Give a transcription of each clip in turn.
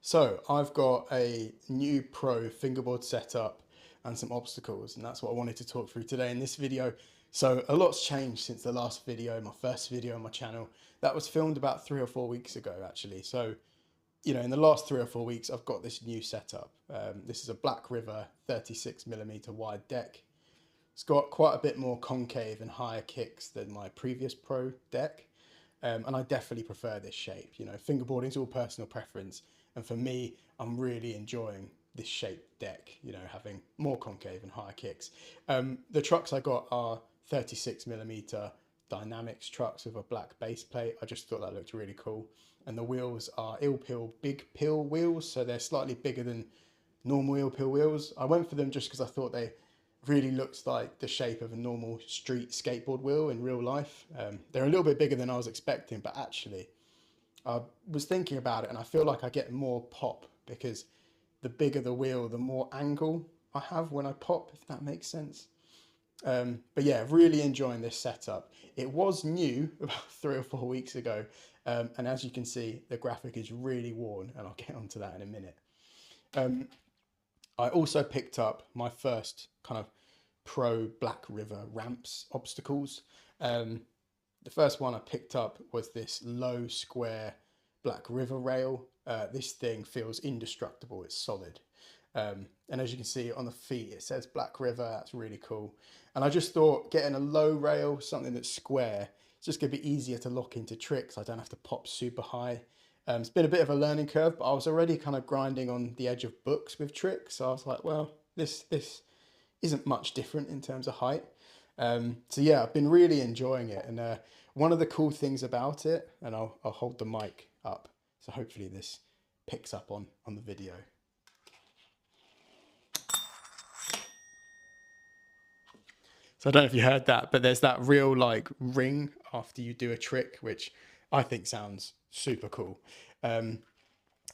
So I've got a new pro fingerboard setup and some obstacles, and that's what I wanted to talk through today in this video. So a lot's changed since the last video, my first video on my channel. That was filmed about 3 or 4 weeks ago, actually. So, in the last 3 or 4 weeks, I've got this new setup. This is a Black River 36mm wide deck. It's got quite a bit more concave and higher kicks than my previous pro deck. And I definitely prefer this shape. Fingerboarding is all personal preference. And for me, I'm really enjoying this shaped deck, having more concave and higher kicks. The trucks I got are 36mm Dynamics trucks with a black base plate. I just thought that looked really cool. And the wheels are Illpil Big Pill wheels, so they're slightly bigger than normal Illpil wheels. I went for them just because I thought they really looks like the shape of a normal street skateboard wheel in real life. They're a little bit bigger than I was expecting, but actually I was thinking about it and I feel like I get more pop because the bigger the wheel, the more angle I have when I pop, if that makes sense. But yeah, really enjoying this setup. It was new about 3 or 4 weeks ago. And as you can see, the graphic is really worn, and I'll get onto that in a minute. I also picked up my first kind of pro Black River ramps obstacles. The first one I picked up was this low square Black River rail. This thing feels indestructible, it's solid. And as you can see on the feet, it says Black River, that's really cool. And I just thought getting a low rail, something that's square, it's just gonna be easier to lock into tricks. I don't have to pop super high. It's been a bit of a learning curve, but I was already kind of grinding on the edge of books with tricks. So I was like, well, this isn't much different in terms of height. So yeah, I've been really enjoying it. And one of the cool things about it, and I'll hold the mic up, so hopefully this picks up on the video. So I don't know if you heard that, but there's that real like ring after you do a trick, which I think sounds super cool. And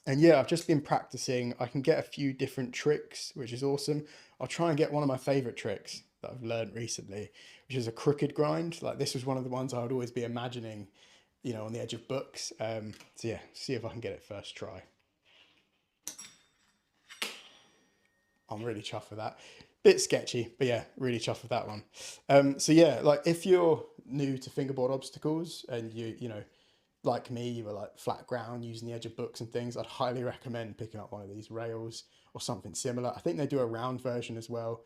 yeah, I've just been practicing. I can get a few different tricks, which is awesome. I'll try and get one of my favorite tricks that I've learned recently, which is a crooked grind. Like this was one of the ones I would always be imagining, on the edge of books. So yeah, see if I can get it first try. I'm really chuffed with that. Bit sketchy, but yeah, really chuffed with that one. So yeah, like if you're new to fingerboard obstacles and you like me, you were like flat ground using the edge of books and things, I'd highly recommend picking up one of these rails or something similar. I think they do a round version as well.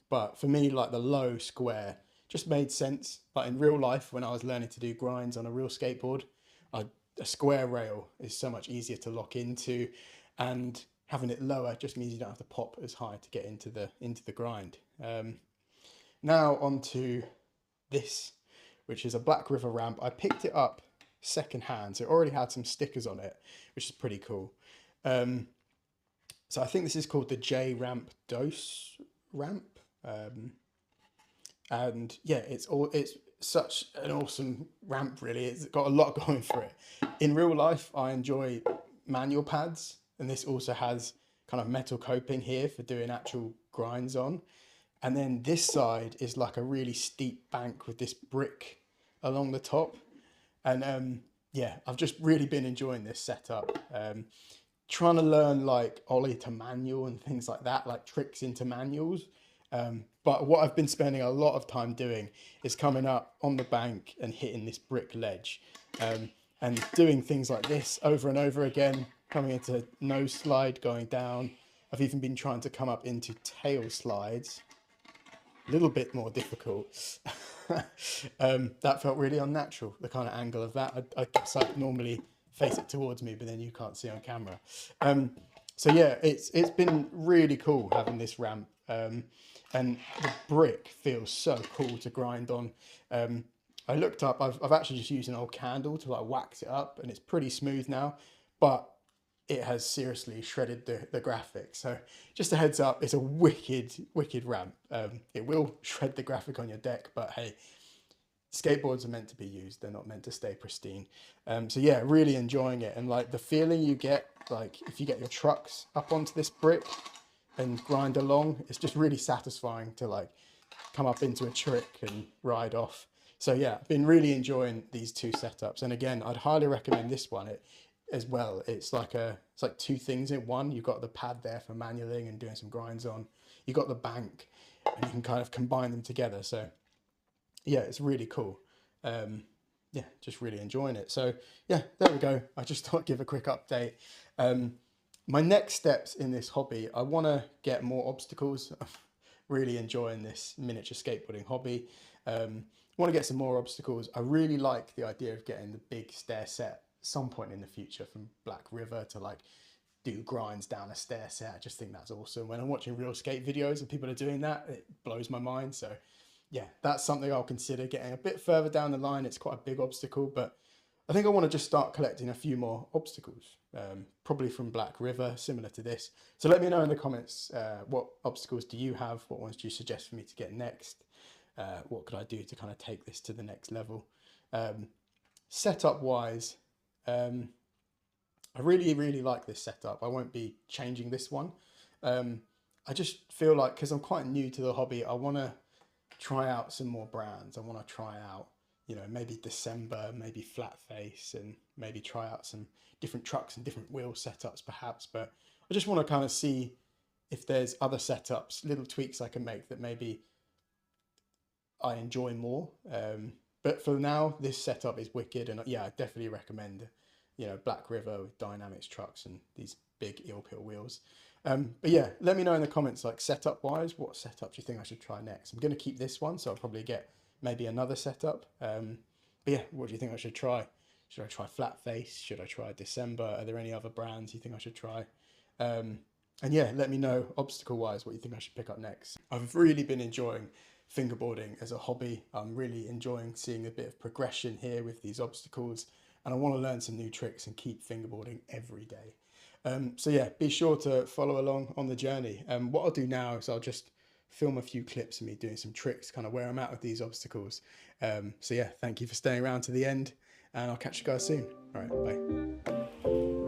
But for me, like the low square just made sense. But in real life, when I was learning to do grinds on a real skateboard, a square rail is so much easier to lock into, and having it lower just means you don't have to pop as high to get into the grind. Now onto this, which is a Black River ramp. I picked it up second hand, so it already had some stickers on it, which is pretty cool. So I think this is called the J Ramp Dose ramp. And yeah, it's such an awesome ramp, really. It's got a lot going for it. In real life, I enjoy manual pads, and this also has kind of metal coping here for doing actual grinds on. And then this side is like a really steep bank with this brick along the top. And yeah, I've just really been enjoying this setup. Trying to learn like ollie to manual and things like that, like tricks into manuals. But what I've been spending a lot of time doing is coming up on the bank and hitting this brick ledge, and doing things like this over and over again, coming into nose slide, going down. I've even been trying to come up into tail slides, a little bit more difficult. That felt really unnatural, the kind of angle of that. I guess I'd normally face it towards me, but then you can't see on camera. So yeah, it's been really cool having this ramp. And the brick feels so cool to grind on. I looked up, I've actually just used an old candle to like wax it up, and it's pretty smooth now, but it has seriously shredded the graphics. So just a heads up, it's a wicked ramp. It will shred the graphic on your deck, but hey, skateboards are meant to be used, they're not meant to stay pristine. So yeah, really enjoying it. And like the feeling you get, like if you get your trucks up onto this brick and grind along, it's just really satisfying to like come up into a trick and ride off. So yeah, I've been really enjoying these two setups. And again, I'd highly recommend this one. as well. It's like two things in one. You've got the pad there for manualing and doing some grinds on. You've got the bank, and you can kind of combine them together. So yeah, it's really cool. Yeah, just really enjoying it. So yeah, there we go. I just thought I'd give a quick update. My next steps in this hobby, I want to get more obstacles. I'm really enjoying this miniature skateboarding hobby. I want to get some more obstacles. I really like the idea of getting the big stair set some point in the future from Black River to like do grinds down a stair set. I just think that's awesome. When I'm watching real skate videos and people are doing that, it blows my mind. So yeah, that's something I'll consider getting a bit further down the line. It's quite a big obstacle, but I think I want to just start collecting a few more obstacles, probably from Black River, similar to this. So let me know in the comments, what obstacles do you have? What ones do you suggest for me to get next? What could I do to kind of take this to the next level? Setup wise, I really, really like this setup. I won't be changing this one. I just feel like, because I'm quite new to the hobby, I want to try out some more brands. I want to try out, you know, maybe December, maybe flat face, and maybe try out some different trucks and different wheel setups perhaps. But I just want to kind of see if there's other setups, little tweaks I can make that maybe I enjoy more. But for now, this setup is wicked, and yeah, I definitely recommend, you know, Black River with Dynamics trucks and these big eel peel wheels. But yeah, let me know in the comments, like setup wise, what setup do you think I should try next? I'm going to keep this one, so I'll probably get maybe another setup. But yeah, what do you think I should try? Should I try flat face? Should I try December? Are there any other brands you think I should try? And yeah, let me know obstacle wise what you think I should pick up next. I've really been enjoying fingerboarding as a hobby. I'm really enjoying seeing a bit of progression here with these obstacles, and I want to learn some new tricks and keep fingerboarding every day. So yeah, be sure to follow along on the journey. What I'll do now is I'll just film a few clips of me doing some tricks, kind of where I'm at with these obstacles. So yeah, thank you for staying around to the end, and I'll catch you guys soon. All right, bye.